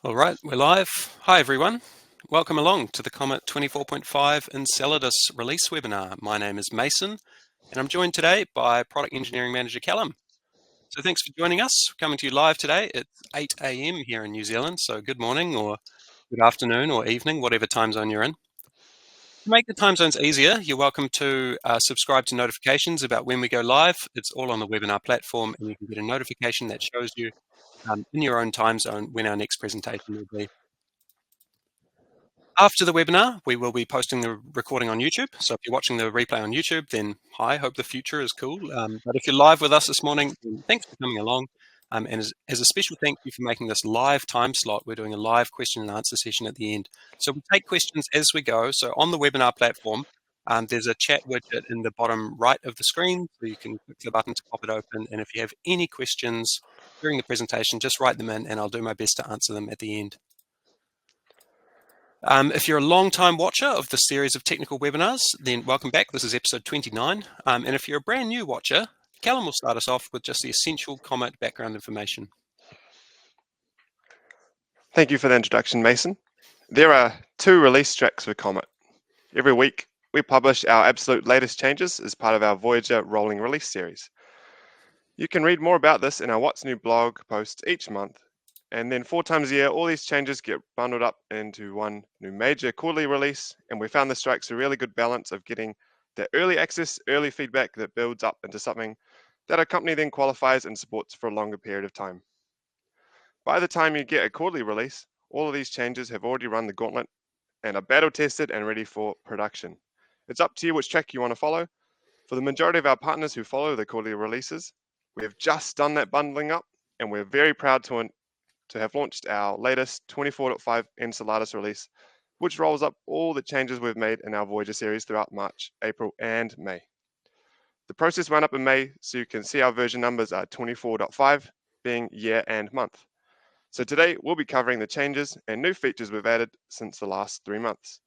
All right, we're live. Hi, everyone. Welcome along to the Comet 24.5 Enceladus release webinar. My name is Mason, and I'm joined today by Product Engineering Manager Callum. So thanks for joining us. We're coming to you live today at 8 a.m. here in New Zealand. So good morning or good afternoon or evening, whatever time zone you're in. To make the time zones easier, you're welcome to subscribe to notifications about when we go live. It's all on the webinar platform, and you can get a notification that shows you in your own time zone when our next presentation will be. After the webinar, we will be posting the recording on YouTube. So if you're watching the replay on YouTube, then hi, hope the future is cool. But if you're live with us this morning, then thanks for coming along. And as a special thank you for making this live time slot, we're doing a live question and answer session at the end. So we take questions as we go. So on the webinar platform, there's a chat widget in the bottom right of the screen. So you can click the button to pop it open. And if you have any questions during the presentation, just write them in and I'll do my best to answer them at the end. If you're a long-time watcher of the series of technical webinars, then welcome back. This is episode 29. And if you're a brand new watcher, Callum will start us off with just the essential Comet background information. Thank you for the introduction, Mason. There are 2 release tracks for Comet. Every week, we publish our absolute latest changes as part of our Voyager rolling release series. You can read more about this in our What's New blog posts each month. And then 4 times a year, all these changes get bundled up into one new major quarterly release. And we found this strikes a really good balance of getting the early access, early feedback that builds up into something that a company then qualifies and supports for a longer period of time. By the time you get a quarterly release, all of these changes have already run the gauntlet and are battle tested and ready for production. It's up to you which track you want to follow. For the majority of our partners who follow the quarterly releases, we have just done that bundling up, and we're very proud to have launched our latest 24.5 Enceladus release, which rolls up all the changes we've made in our Voyager series throughout March, April, and May. The process ran up in May, so you can see our version numbers are 24.5, being year and month. So today we'll be covering the changes and new features we've added since the last 3 months.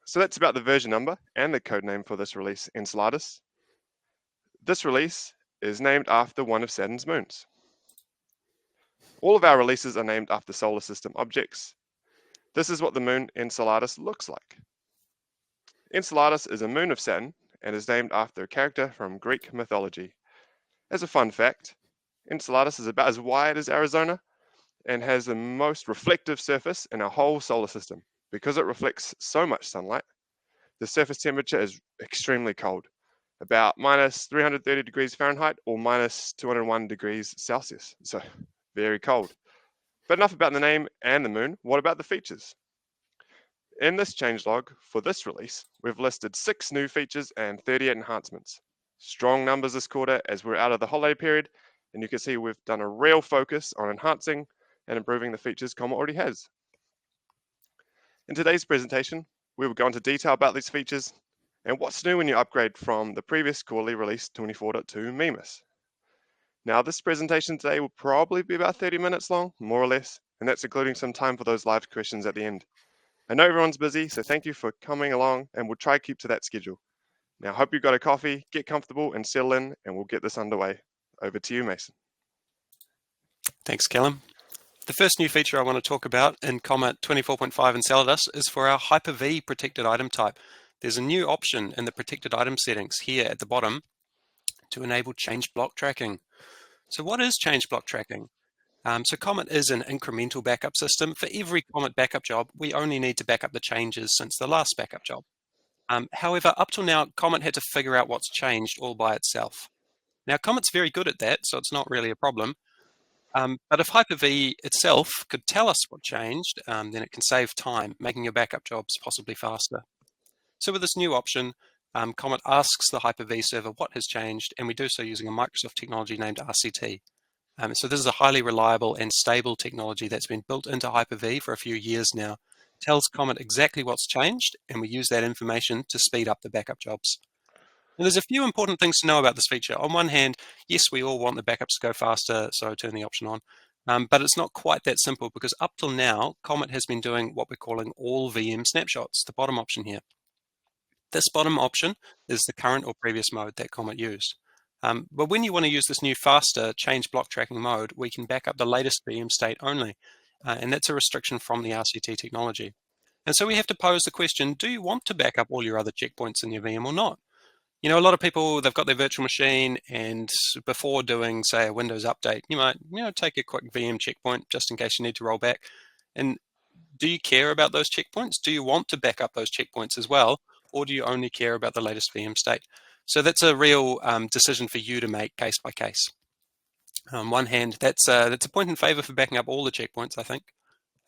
So that's about the version number and the code name for this release, Enceladus. This release is named after one of Saturn's moons. All of our releases are named after solar system objects. This is what the moon Enceladus looks like. Enceladus is a moon of Saturn and is named after a character from Greek mythology. As a fun fact, Enceladus is about as wide as Arizona and has the most reflective surface in our whole solar system. Because it reflects so much sunlight, the surface temperature is extremely cold, about minus 330 degrees Fahrenheit or minus 201 degrees Celsius. So very cold. But enough about the name and the moon. What about the features? In this changelog for this release, we've listed 6 new features and 38 enhancements. Strong numbers this quarter as we're out of the holiday period, and you can see we've done a real focus on enhancing and improving the features Comet already has. In today's presentation, we will go into detail about these features and what's new when you upgrade from the previous quarterly release 24.2 Mimas. Now, this presentation today will probably be about 30 minutes long, more or less, and that's including some time for those live questions at the end. I know everyone's busy, so thank you for coming along, and we'll try to keep to that schedule. Now, hope you've got a coffee, get comfortable and settle in, and we'll get this underway. Over to you, Mason. Thanks, Callum. The first new feature I want to talk about in Comet 24.5 Enceladus is for our Hyper-V protected item type. There's a new option in the protected item settings here at the bottom to enable change block tracking. So what is change block tracking? So Comet is an incremental backup system. For every Comet backup job, we only need to back up the changes since the last backup job. However, up till now, Comet had to figure out what's changed all by itself. Now, Comet's very good at that, so it's not really a problem. But if Hyper-V itself could tell us what changed, then it can save time, making your backup jobs possibly faster. So with this new option, Comet asks the Hyper-V server what has changed, and we do so using a Microsoft technology named RCT. So this is a highly reliable and stable technology that's been built into Hyper-V for a few years now. It tells Comet exactly what's changed, and we use that information to speed up the backup jobs. And there's a few important things to know about this feature. On one hand, yes, we all want the backups to go faster, so turn the option on. But it's not quite that simple because up till now, Comet has been doing what we're calling all VM snapshots, the bottom option here. This bottom option is the current or previous mode that Comet used. But when you want to use this new faster change block tracking mode, we can back up the latest VM state only. and that's a restriction from the RCT technology. And so we have to pose the question, do you want to back up all your other checkpoints in your VM or not? You know, a lot of people, they've got their virtual machine, and before doing, say, a Windows update, you might, take a quick VM checkpoint just in case you need to roll back. And do you care about those checkpoints? Do you want to back up those checkpoints as well? Or do you only care about the latest VM state? So that's a real decision for you to make case by case. On one hand, that's a point in favor for backing up all the checkpoints, I think.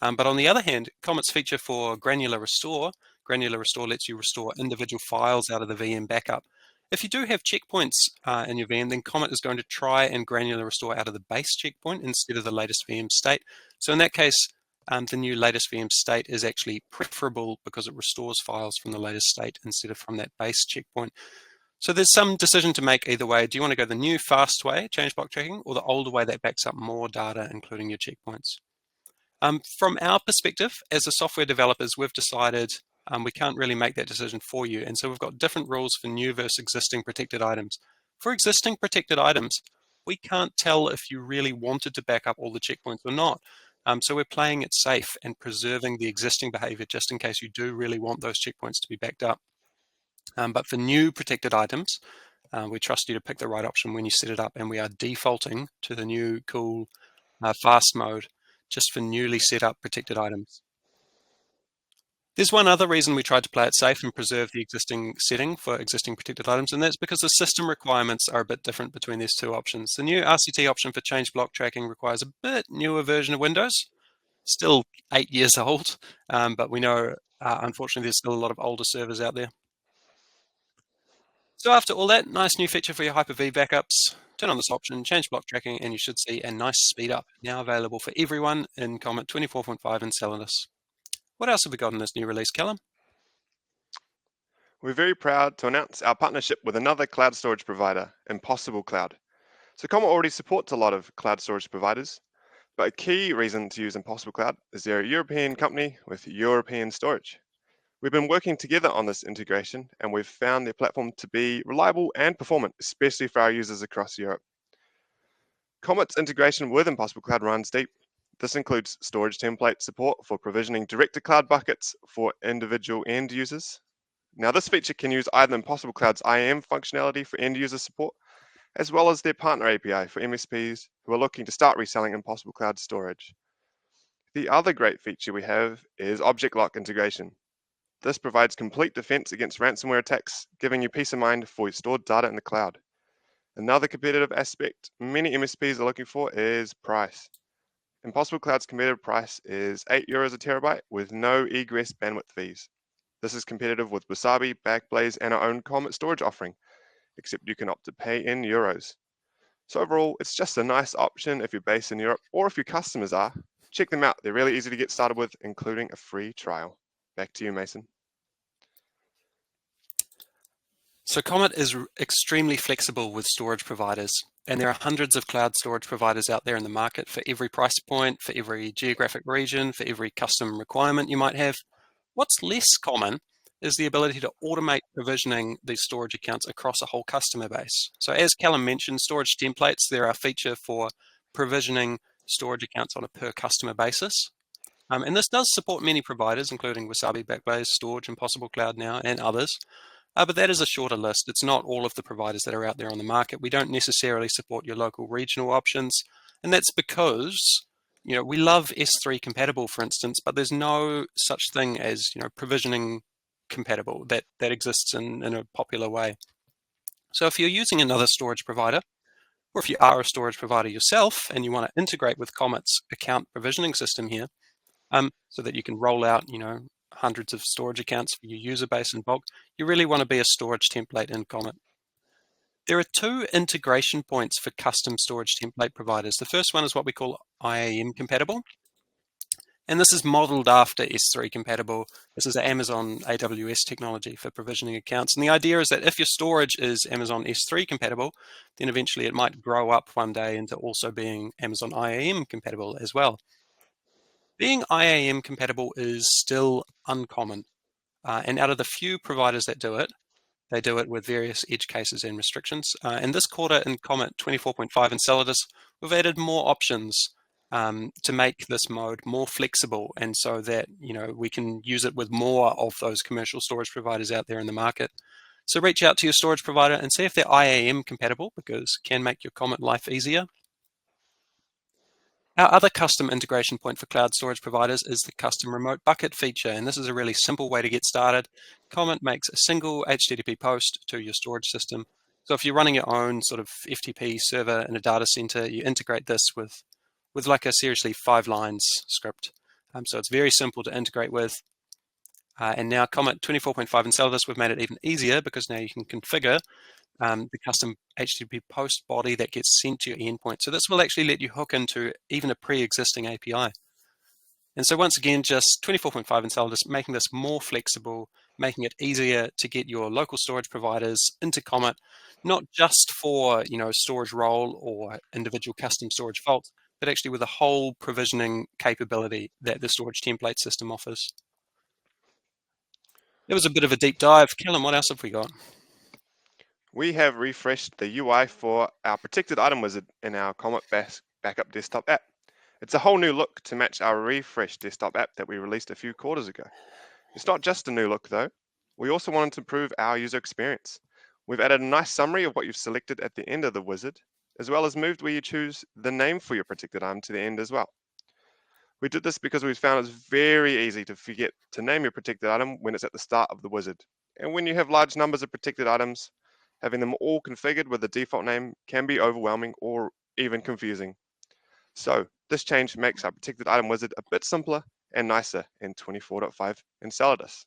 But on the other hand, Comet's feature for granular restore lets you restore individual files out of the VM backup. If you do have checkpoints in your VM, then Comet is going to try and granular restore out of the base checkpoint instead of the latest VM state. So in that case, the new latest VM state is actually preferable because it restores files from the latest state instead of from that base checkpoint. So there's some decision to make either way. Do you want to go the new fast way, change block tracking, or the older way that backs up more data, including your checkpoints? From our perspective, as a software developers, we've decided we can't really make that decision for you. And so we've got different rules for new versus existing protected items. For existing protected items, we can't tell if you really wanted to back up all the checkpoints or not. So we're playing it safe and preserving the existing behavior just in case you do really want those checkpoints to be backed up. But for new protected items, we trust you to pick the right option when you set it up, and we are defaulting to the new cool fast mode just for newly set up protected items. There's one other reason we tried to play it safe and preserve the existing setting for existing protected items, and that's because the system requirements are a bit different between these two options. The new RCT option for change block tracking requires a bit newer version of Windows, still 8 years old, but we know, unfortunately, there's still a lot of older servers out there. So after all that, nice new feature for your Hyper-V backups. Turn on this option, change block tracking, and you should see a nice speed up, now available for everyone in Comet 24.5 Enceladus. What else have we got in this new release, Callum? We're very proud to announce our partnership with another cloud storage provider, Impossible Cloud. So Comet already supports a lot of cloud storage providers, but a key reason to use Impossible Cloud is they're a European company with European storage. We've been working together on this integration, and we've found their platform to be reliable and performant, especially for our users across Europe. Comet's integration with Impossible Cloud runs deep. This includes storage template support for provisioning direct-to-cloud buckets for individual end users. Now, this feature can use either Impossible Cloud's IAM functionality for end user support, as well as their partner API for MSPs who are looking to start reselling Impossible Cloud storage. The other great feature we have is object lock integration. This provides complete defense against ransomware attacks, giving you peace of mind for your stored data in the cloud. Another competitive aspect many MSPs are looking for is price. Impossible Cloud's competitive price is €8 a terabyte with no egress bandwidth fees. This is competitive with Wasabi, Backblaze, and our own Comet storage offering, except you can opt to pay in euros. So overall, it's just a nice option if you're based in Europe, or if your customers are. Check them out. They're really easy to get started with, including a free trial. Back to you, Mason. So Comet is extremely flexible with storage providers, and there are hundreds of cloud storage providers out there in the market for every price point, for every geographic region, for every custom requirement you might have. What's less common is the ability to automate provisioning these storage accounts across a whole customer base. So as Callum mentioned, storage templates, they're a feature for provisioning storage accounts on a per customer basis. And this does support many providers, including Wasabi, Backblaze, Storage, Impossible Cloud now, and others. But that is a shorter list. It's not all of the providers that are out there on the market. We don't necessarily support your local regional options. And that's because, we love S3 compatible, for instance, but there's no such thing as, provisioning compatible that exists in a popular way. So if you're using another storage provider, or if you are a storage provider yourself and you want to integrate with Comet's account provisioning system here, so that you can roll out, hundreds of storage accounts for your user base in bulk, you really want to be a storage template in Comet. There are two integration points for custom storage template providers. The first one is what we call IAM compatible. And this is modeled after S3 compatible. This is Amazon AWS technology for provisioning accounts. And the idea is that if your storage is Amazon S3 compatible, then eventually it might grow up one day into also being Amazon IAM compatible as well. Being IAM compatible is still uncommon. And out of the few providers that do it, they do it with various edge cases and restrictions. And this quarter in Comet 24.5 Enceladus, we've added more options to make this mode more flexible, and so that we can use it with more of those commercial storage providers out there in the market. So reach out to your storage provider and see if they're IAM compatible, because it can make your Comet life easier. Our other custom integration point for cloud storage providers is the custom remote bucket feature, and this is a really simple way to get started. Comet makes a single HTTP post to your storage system. So if you're running your own sort of FTP server in a data center, you integrate this with like a seriously 5 lines script. So it's very simple to integrate with. And now Comet 24.5 Enceladus, we've made it even easier, because now you can configure the custom HTTP post body that gets sent to your endpoint. So this will actually let you hook into even a pre-existing API. And so once again, just 24.5 Enceladus, making this more flexible, making it easier to get your local storage providers into Comet, not just for storage role or individual custom storage vaults, but actually with a whole provisioning capability that the storage template system offers. It was a bit of a deep dive. Callum, what else have we got? We have refreshed the UI for our protected item wizard in our Comet Backup desktop app. It's a whole new look to match our refreshed desktop app that we released a few quarters ago. It's not just a new look though. We also wanted to improve our user experience. We've added a nice summary of what you've selected at the end of the wizard, as well as moved where you choose the name for your protected item to the end as well. We did this because we found it's very easy to forget to name your protected item when it's at the start of the wizard. And when you have large numbers of protected items, having them all configured with the default name can be overwhelming or even confusing. So this change makes our protected item wizard a bit simpler and nicer in 24.5 Enceladus.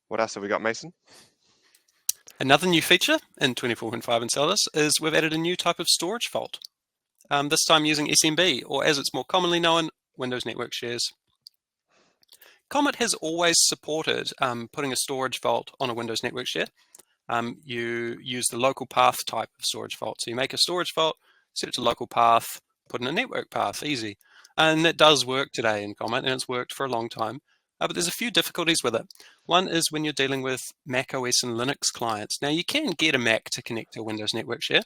What else have we got, Mason? Another new feature in 24.5 Enceladus is we've added a new type of storage vault, this time using SMB, or as it's more commonly known, Windows Network Shares. Comet has always supported putting a storage vault on a Windows Network Share. You use the local path type of storage vault. So you make a storage vault, set it to local path, put in a network path, easy. And that does work today in Comet, and it's worked for a long time. But there's a few difficulties with it. One is when you're dealing with Mac OS and Linux clients. Now, you can get a Mac to connect to a Windows Network Share,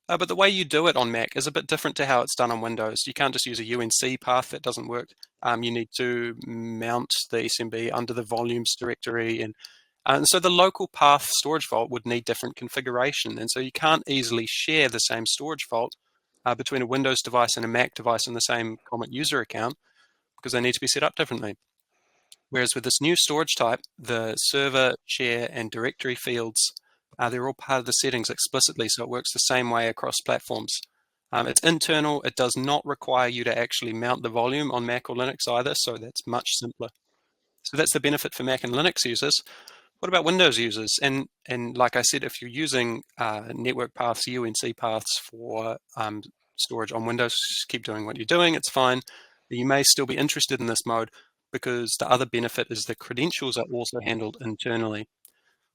but the way you do it on Mac is a bit different to how it's done on Windows. You can't just use a UNC path. That doesn't work. You need to mount the SMB under the volumes directory, and so the local path storage vault would need different configuration. And so you can't easily share the same storage vault between a Windows device and a Mac device in the same Comet user account, because they need to be set up differently. Whereas with this new storage type, the server, share, and directory fields, they're all part of the settings explicitly, so it works the same way across platforms. It's internal. It does not require you to actually mount the volume on Mac or Linux either, so that's much simpler. So that's the benefit for Mac and Linux users. What about Windows users? And like I said, if you're using network paths, UNC paths for storage on Windows, keep doing what you're doing. It's fine. But you may still be interested in this mode, because the other benefit is the credentials are also handled internally.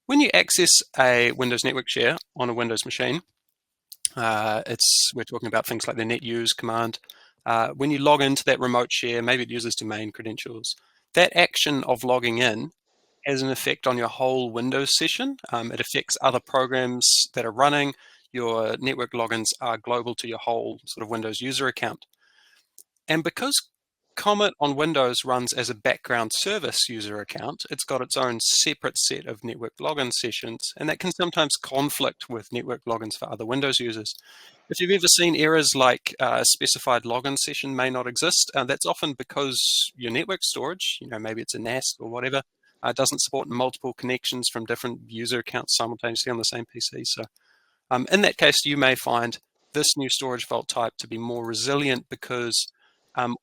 When you access a Windows Network Share on a Windows machine, we're talking about things like the netuse command. When you log into that remote share, maybe it uses domain credentials. That action of logging in has an effect on your whole Windows session. It affects other programs that are running. Your network logins are global to your whole sort of Windows user account. And because Comet on Windows runs as a background service user account, it's got its own separate set of network login sessions, and that can sometimes conflict with network logins for other Windows users. If you've ever seen errors like a specified login session may not exist, that's often because your network storage, maybe it's a NAS or whatever, doesn't support multiple connections from different user accounts simultaneously on the same PC. So in that case, you may find this new storage vault type to be more resilient, because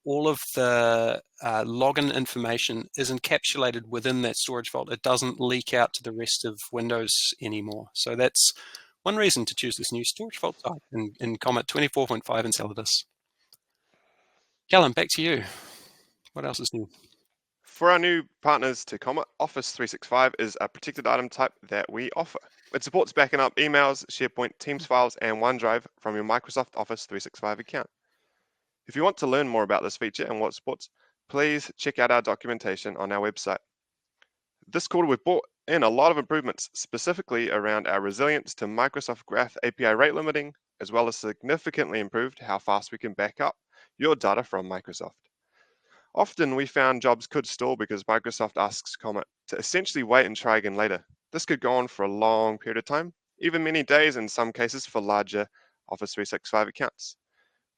all of the login information is encapsulated within that storage vault. It doesn't leak out to the rest of Windows anymore. So that's one reason to choose this new storage vault type in Comet 24.5 Enceladus. Callum, back to you. What else is new? For our new partners to Comet, Office 365 is a protected item type that we offer. It supports backing up emails, SharePoint, Teams files, and OneDrive from your Microsoft Office 365 account. If you want to learn more about this feature and what it supports, please check out our documentation on our website. This quarter, we've brought in a lot of improvements, specifically around our resilience to Microsoft Graph API rate limiting, as well as significantly improved how fast we can back up your data from Microsoft. Often we found jobs could stall because Microsoft asks Comet to essentially wait and try again later. This could go on for a long period of time, even many days in some cases for larger Office 365 accounts.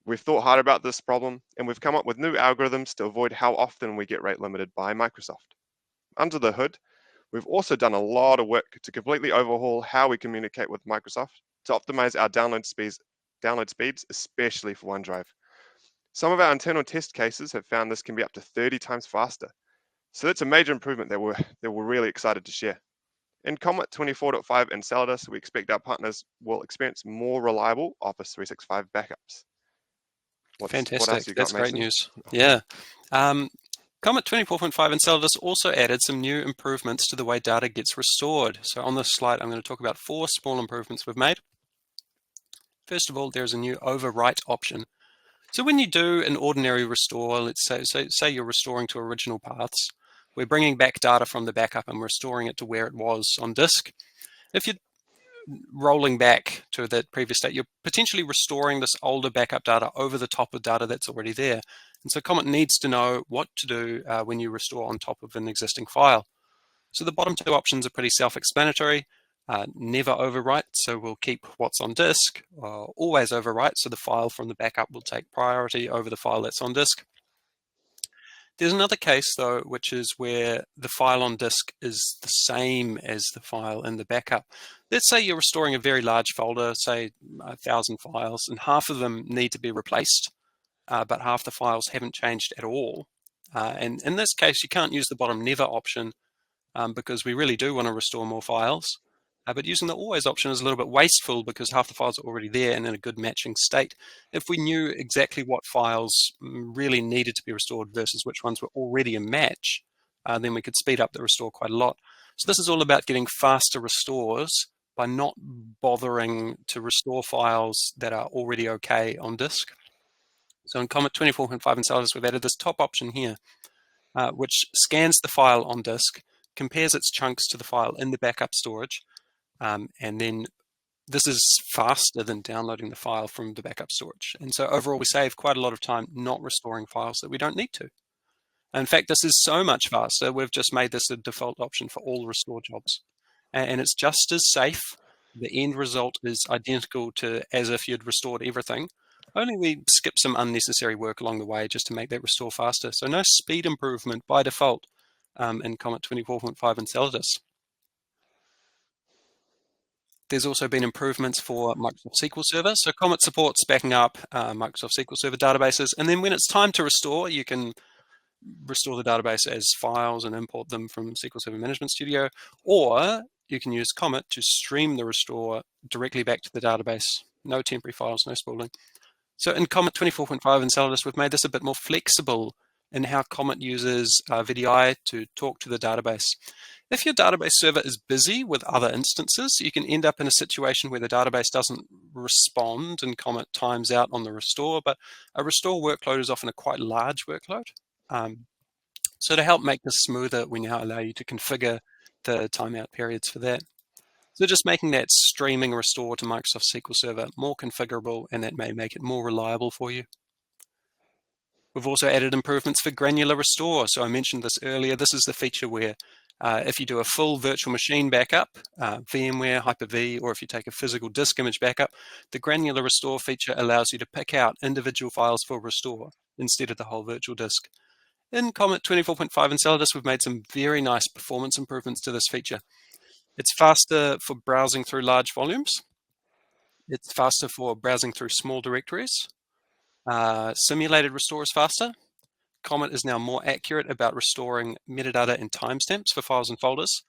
We've thought hard about this problem, and we've come up with new algorithms to avoid how often we get rate limited by Microsoft. Under the hood, we've also done a lot of work to completely overhaul how we communicate with Microsoft to optimize our download speeds, especially for OneDrive. Some of our internal test cases have found this can be up to 30 times faster. So that's a major improvement that we're really excited to share. In Comet 24.5 Enceladus, we expect our partners will experience more reliable Office 365 backups. What Fantastic. else you got, That's great Mason? news. Yeah. Comet 24.5 Enceladus also added some new improvements to the way data gets restored. So on this slide, I'm going to talk about 4 small improvements we've made. First of all, there's a new overwrite option. So when you do an ordinary restore, let's say you're restoring to original paths, we're bringing back data from the backup and restoring it to where it was on disk. If you're rolling back to that previous state, you're potentially restoring this older backup data over the top of data that's already there. And so Comet needs to know what to do when you restore on top of an existing file. So the bottom 2 options are pretty self-explanatory. Never overwrite, so we'll keep what's on disk. Always overwrite, so the file from the backup will take priority over the file that's on disk. There's another case, though, which is where the file on disk is the same as the file in the backup. Let's say you're restoring a very large folder, say 1,000 files, and half of them need to be replaced, but half the files haven't changed at all. And in this case, you can't use the bottom never option because we really do want to restore more files. But using the always option is a little bit wasteful because half the files are already there and in a good matching state. If we knew exactly what files really needed to be restored versus which ones were already a match, then we could speed up the restore quite a lot. So this is all about getting faster restores by not bothering to restore files that are already okay on disk. So in Comet 24.5 Enceladus, we've added this top option here, which scans the file on disk, compares its chunks to the file in the backup storage, and then this is faster than downloading the file from the backup storage. And so overall, we save quite a lot of time not restoring files that we don't need to. In fact, this is so much faster, we've just made this a default option for all restore jobs. And it's just as safe. The end result is identical to as if you'd restored everything. Only we skip some unnecessary work along the way just to make that restore faster. So no speed improvement by default in Comet 24.5 Enceladus. There's also been improvements for Microsoft SQL Server. So Comet supports backing up Microsoft SQL Server databases. And then when it's time to restore, you can restore the database as files and import them from SQL Server Management Studio, or you can use Comet to stream the restore directly back to the database. No temporary files, no spooling. So in Comet 24.5 Enceladus, we've made this a bit more flexible in how Comet uses VDI to talk to the database. If your database server is busy with other instances, you can end up in a situation where the database doesn't respond and Comet times out on the restore, but a restore workload is often a quite large workload. So to help make this smoother, we now allow you to configure the timeout periods for that. So just making that streaming restore to Microsoft SQL Server more configurable, and that may make it more reliable for you. We've also added improvements for granular restore. So I mentioned this earlier. This is the feature where if you do a full virtual machine backup, VMware, Hyper-V, or if you take a physical disk image backup, the granular restore feature allows you to pick out individual files for restore instead of the whole virtual disk. In Comet 24.5 Enceladus, we've made some very nice performance improvements to this feature. It's faster for browsing through large volumes. It's faster for browsing through small directories. Simulated restore is faster. Comet is now more accurate about restoring metadata and timestamps for files and folders.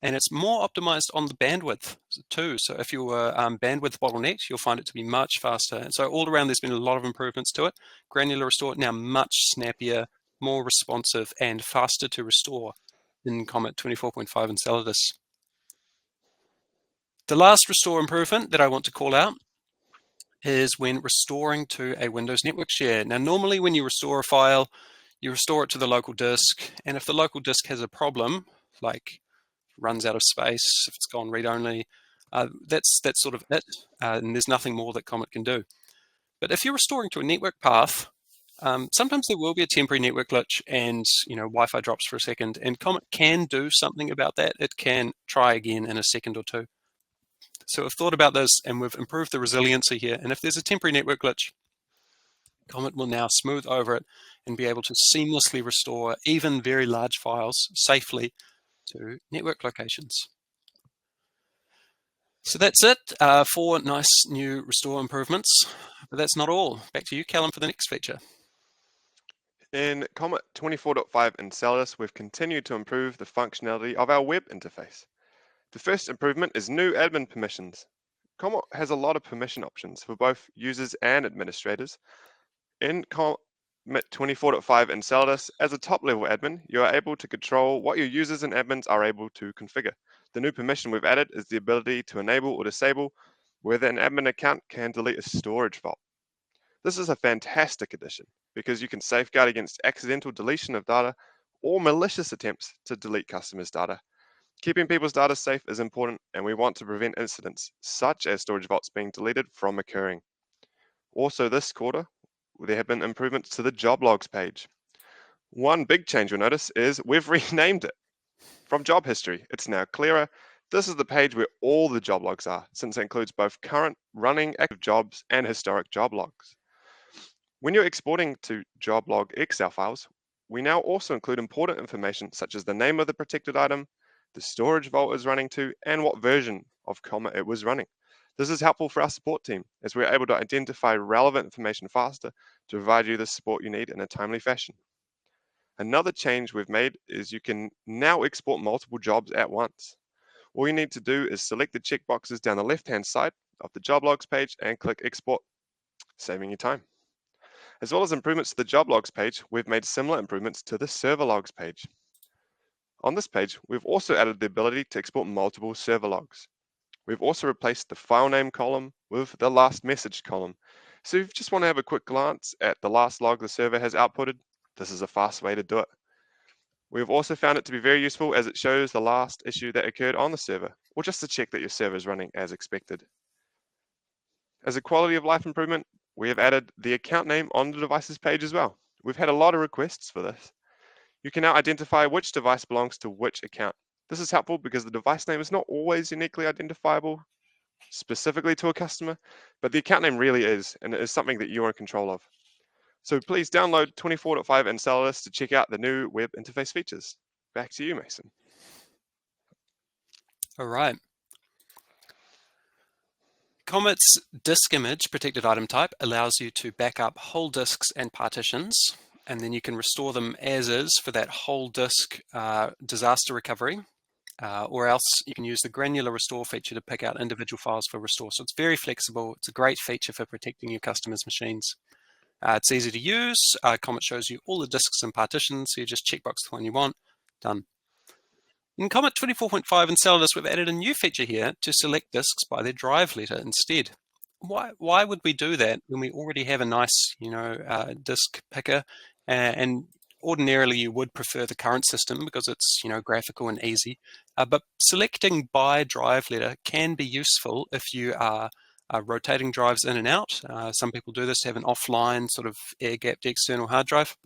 And it's more optimized on the bandwidth too. So if you were bandwidth bottlenecked, you'll find it to be much faster. And so all around, there's been a lot of improvements to it. Granular restore now much snappier, more responsive, and faster to restore in Comet 24.5 Enceladus. The last restore improvement that I want to call out is when restoring to a Windows network share. Now, normally when you restore a file, you restore it to the local disk. And if the local disk has a problem, like runs out of space, if it's gone read-only, that's sort of it. And there's nothing more that Comet can do. But if you're restoring to a network path, sometimes there will be a temporary network glitch and Wi-Fi drops for a second, and Comet can do something about that. It can try again in a second or two. So we've thought about this and we've improved the resiliency here. And if there's a temporary network glitch, Comet will now smooth over it and be able to seamlessly restore even very large files safely to network locations. So that's it, 4 nice new restore improvements, but that's not all. Back to you, Callum, for the next feature. In Comet 24.5 Enceladus, we've continued to improve the functionality of our web interface. The first improvement is new admin permissions. Comet has a lot of permission options for both users and administrators. In Comet 24.5 Enceladus, as a top-level admin, you are able to control what your users and admins are able to configure. The new permission we've added is the ability to enable or disable whether an admin account can delete a storage vault. This is a fantastic addition because you can safeguard against accidental deletion of data or malicious attempts to delete customers' data. Keeping people's data safe is important, and we want to prevent incidents such as storage vaults being deleted from occurring. Also this quarter, there have been improvements to the job logs page. One big change you'll notice is we've renamed it. From job history, it's now clearer. This is the page where all the job logs are, since it includes both current running active jobs and historic job logs. When you're exporting to job log Excel files, we now also include important information such as the name of the protected item, the storage vault is running to, and what version of Comet it was running. This is helpful for our support team as we're able to identify relevant information faster to provide you the support you need in a timely fashion. Another change we've made is you can now export multiple jobs at once. All you need to do is select the checkboxes down the left-hand side of the job logs page and click export, saving you time. As well as improvements to the job logs page, we've made similar improvements to the server logs page. On this page, we've also added the ability to export multiple server logs. We've also replaced the file name column with the last message column. So if you just want to have a quick glance at the last log the server has outputted, this is a fast way to do it. We've also found it to be very useful as it shows the last issue that occurred on the server, or just to check that your server is running as expected. As a quality of life improvement, we have added the account name on the devices page as well. We've had a lot of requests for this. You can now identify which device belongs to which account. This is helpful because the device name is not always uniquely identifiable specifically to a customer, but the account name really is, and it is something that you are in control of. So please download 24.5 Enceladus to check out the new web interface features. Back to you, Mason. All right. Comet's disk image protected item type allows you to back up whole disks and partitions, and then you can restore them as is for that whole disk disaster recovery, or else you can use the granular restore feature to pick out individual files for restore. So it's very flexible. It's a great feature for protecting your customers' machines. It's easy to use. Comet shows you all the disks and partitions, so you just checkbox the one you want, done. In Comet 24.5 Enceladus, we've added a new feature here to select disks by their drive letter instead. Why would we do that when we already have a nice, disk picker? And ordinarily, you would prefer the current system because it's, graphical and easy. But selecting by drive letter can be useful if you are rotating drives in and out. Some people do this to have an offline sort of air-gapped external hard drive.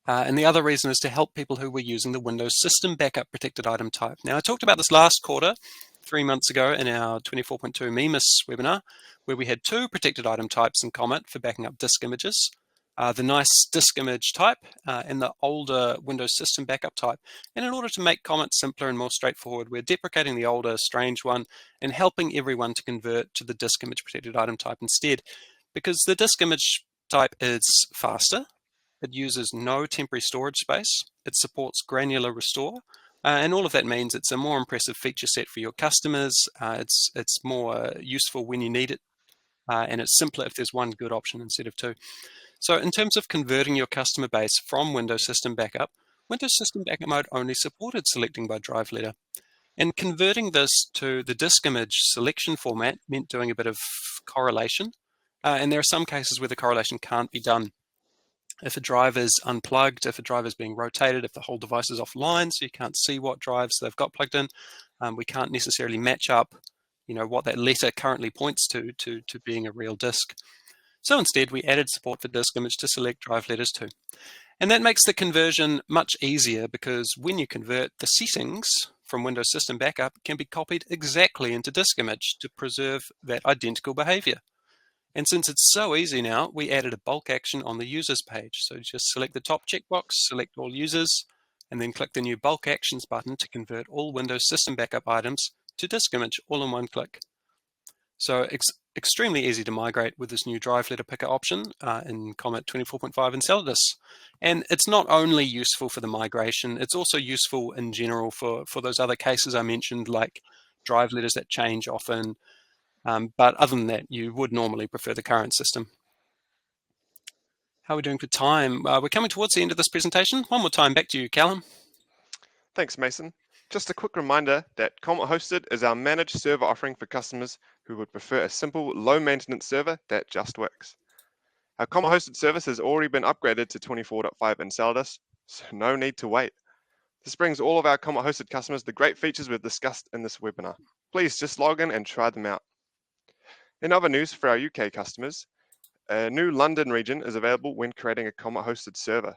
And the other reason is to help people who were using the Windows System Backup protected item type. Now, I talked about this last quarter, 3 months ago in our 24.2 MEMIS webinar, where we had 2 protected item types in Comet for backing up disk images. The nice disk image type and the older Windows System Backup type. And in order to make Comet simpler and more straightforward, we're deprecating the older, strange one and helping everyone to convert to the disk image protected item type instead, because the disk image type is faster. It uses no temporary storage space. It supports granular restore. And all of that means it's a more impressive feature set for your customers. It's more useful when you need it. And it's simpler if there's one good option instead of 2. So in terms of converting your customer base from Windows System Backup, Windows System Backup mode only supported selecting by drive letter. And converting this to the disk image selection format meant doing a bit of correlation. And there are some cases where the correlation can't be done. If a drive is unplugged, if a drive is being rotated, if the whole device is offline, so you can't see what drives they've got plugged in, we can't necessarily match up, what that letter currently points to being a real disk. So instead, we added support for disk image to select drive letters too. And that makes the conversion much easier because when you convert, the settings from Windows System Backup can be copied exactly into disk image to preserve that identical behavior. And since it's so easy now, we added a bulk action on the users page. So just select the top checkbox, select all users, and then click the new bulk actions button to convert all Windows System Backup items to disk image all in one click. So extremely easy to migrate with this new drive letter picker option in Comet 24.5 Enceladus. And it's not only useful for the migration, it's also useful in general for those other cases I mentioned, like drive letters that change often. But other than that, you would normally prefer the current system. How are we doing for time? We're coming towards the end of this presentation. One more time, back to you, Callum. Thanks, Mason. Just a quick reminder that Comet-Hosted is our managed server offering for customers who would prefer a simple, low-maintenance server that just works. Our Comet-Hosted service has already been upgraded to 24.5 Enceladus, so no need to wait. This brings all of our Comet-Hosted customers the great features we've discussed in this webinar. Please just log in and try them out. In other news for our UK customers, a new London region is available when creating a Comet-Hosted server.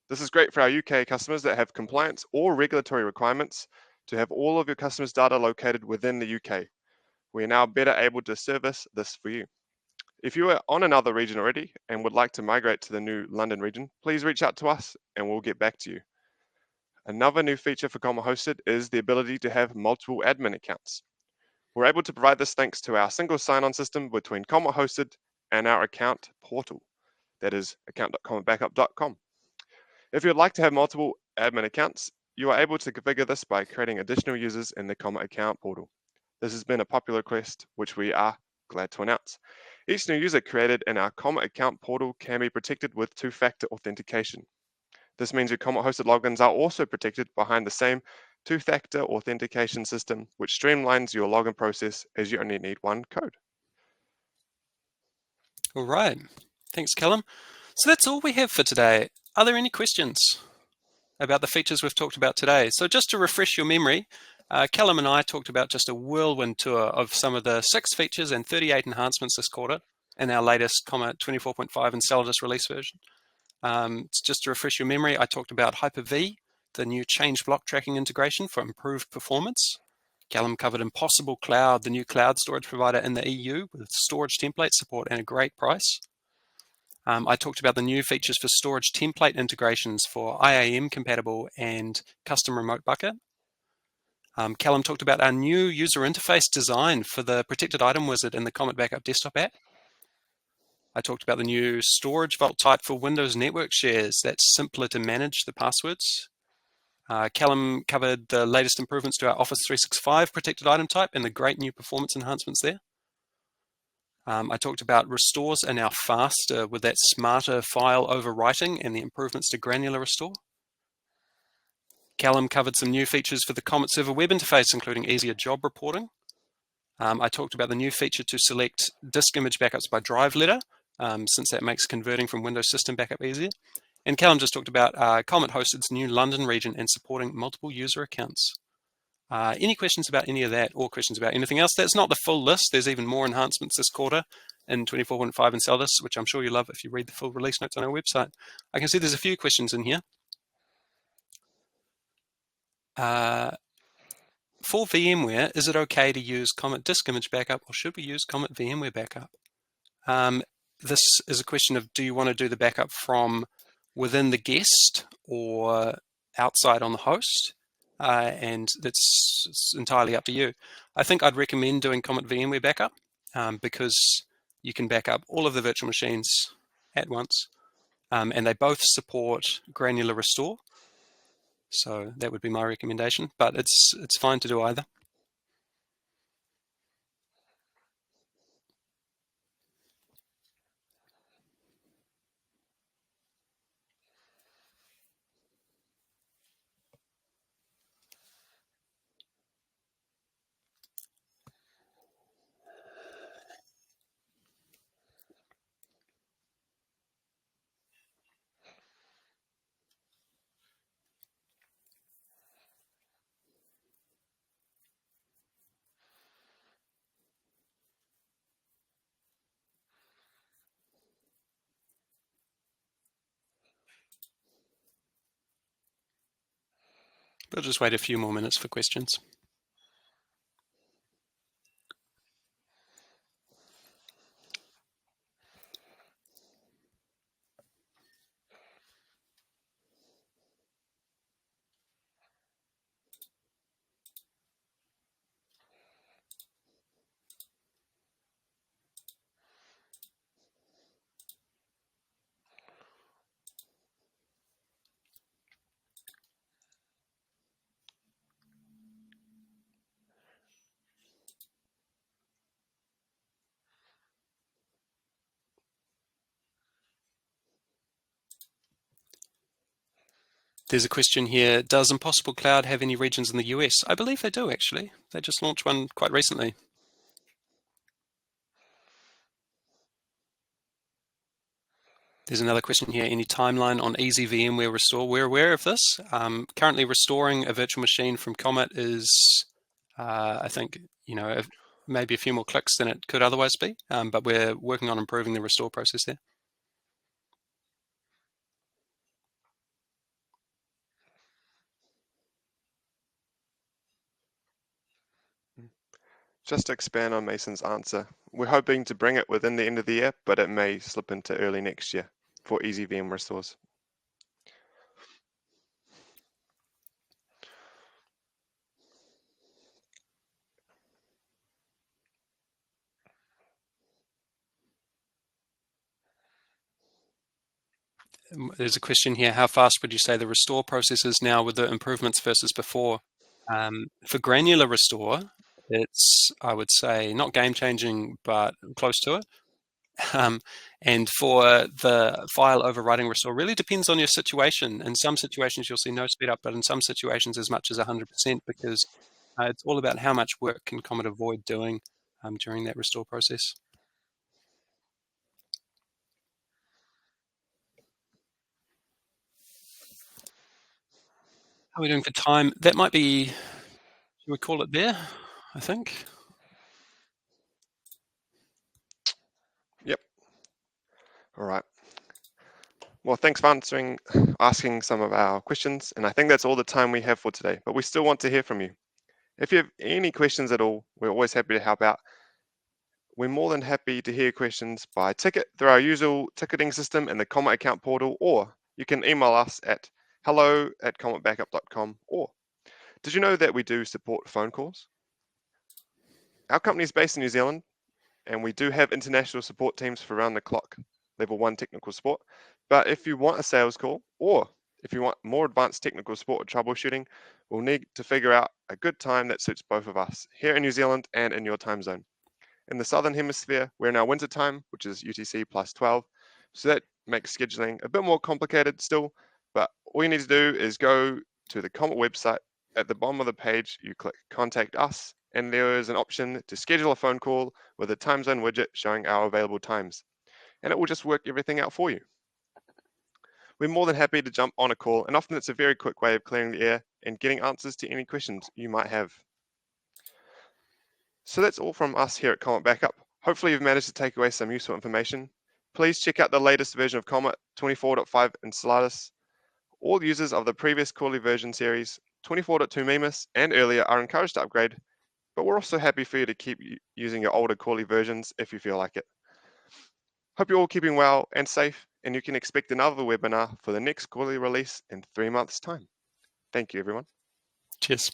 This is great for our UK customers that have compliance or regulatory requirements to have all of your customers' data located within the UK. We are now better able to service this for you. If you are on another region already and would like to migrate to the new London region, please reach out to us and we'll get back to you. Another new feature for Comet-Hosted is the ability to have multiple admin accounts. We're able to provide this thanks to our single sign-on system between Comet-Hosted and our account portal. That is account.cometbackup.com. If you'd like to have multiple admin accounts, you are able to configure this by creating additional users in the Comet account portal. This has been a popular request, which we are glad to announce. Each new user created in our Comet account portal can be protected with two-factor authentication. This means your Comet-hosted logins are also protected behind the same two-factor authentication system, which streamlines your login process as you only need one code. All right. Thanks, Callum. So that's all we have for today. Are there any questions about the features we've talked about today? So just to refresh your memory, Callum and I talked about just a whirlwind tour of some of the 6 features and 38 enhancements this quarter in our latest Comet 24.5 Enceladus release version. Just to refresh your memory, I talked about Hyper-V, the new change block tracking integration for improved performance. Callum covered Impossible Cloud, the new cloud storage provider in the EU with storage template support and a great price. I talked about the new features for storage template integrations for IAM compatible and custom remote bucket. Callum talked about our new user interface design for the protected item wizard in the Comet Backup desktop app. I talked about the new storage vault type for Windows network shares that's simpler to manage the passwords. Callum covered the latest improvements to our Office 365 protected item type and the great new performance enhancements there. I talked about restores are now faster with that smarter file overwriting and the improvements to granular restore. Callum covered some new features for the Comet Server web interface, including easier job reporting. I talked about the new feature to select disk image backups by drive letter, since that makes converting from Windows System Backup easier. And Callum just talked about Comet-Hosted's new London region and supporting multiple user accounts. Any questions about any of that or questions about anything else? That's not the full list. There's even more enhancements this quarter in 24.5 Enceladus, which I'm sure you love if you read the full release notes on our website. I can see there's a few questions in here. For VMware, is it okay to use Comet Disk Image Backup or should we use Comet VMware Backup? This is a question of, do you want to do the backup from within the guest or outside on the host? And it's entirely up to you. I think I'd recommend doing Comet VMware Backup because you can back up all of the virtual machines at once, and they both support granular restore. So that would be my recommendation, but it's fine to do either. We'll just wait a few more minutes for questions. There's a question here, does Impossible Cloud have any regions in the US? I believe they do, actually. They just launched one quite recently. There's another question here, any timeline on easy VMware restore? We're aware of this. Currently restoring a virtual machine from Comet is, I think, maybe a few more clicks than it could otherwise be, but we're working on improving the restore process there. Just to expand on Mason's answer, we're hoping to bring it within the end of the year, but it may slip into early next year for easy VM restores. There's a question here, how fast would you say the restore process is now with the improvements versus before? For granular restore, it's, I would say, not game-changing, but close to it. And for the file overriding restore, really depends on your situation. In some situations, you'll see no speed up, but in some situations, as much as 100%, because it's all about how much work can Comet avoid doing during that restore process. How are we doing for time? That might be, should we call it there, I think? Yep. All right. Well, thanks for asking some of our questions, and I think that's all the time we have for today, but we still want to hear from you. If you have any questions at all, we're always happy to help out. We're more than happy to hear questions by ticket through our usual ticketing system in the Comet account portal, or you can email us at hello@cometbackup.com. Or did you know that we do support phone calls? Our company is based in New Zealand, and we do have international support teams for around the clock, level 1 technical support. But if you want a sales call, or if you want more advanced technical support or troubleshooting, we'll need to figure out a good time that suits both of us here in New Zealand and in your time zone. In the Southern Hemisphere, we're in our winter time, which is UTC plus 12. So that makes scheduling a bit more complicated still, but all you need to do is go to the Comet website. At the bottom of the page, you click Contact Us, and there is an option to schedule a phone call with a time zone widget showing our available times, and it will just work everything out for you. We're more than happy to jump on a call, and often it's a very quick way of clearing the air and getting answers to any questions you might have. So that's all from us here at Comet Backup. Hopefully you've managed to take away some useful information. Please check out the latest version of Comet 24.5 Enceladus. All users of the previous quarterly version series, 24.2 Mimus and earlier, are encouraged to upgrade, but we're also happy for you to keep using your older quarterly versions if you feel like it. Hope you're all keeping well and safe, and you can expect another webinar for the next quarterly release in 3 months' time. Thank you, everyone. Cheers.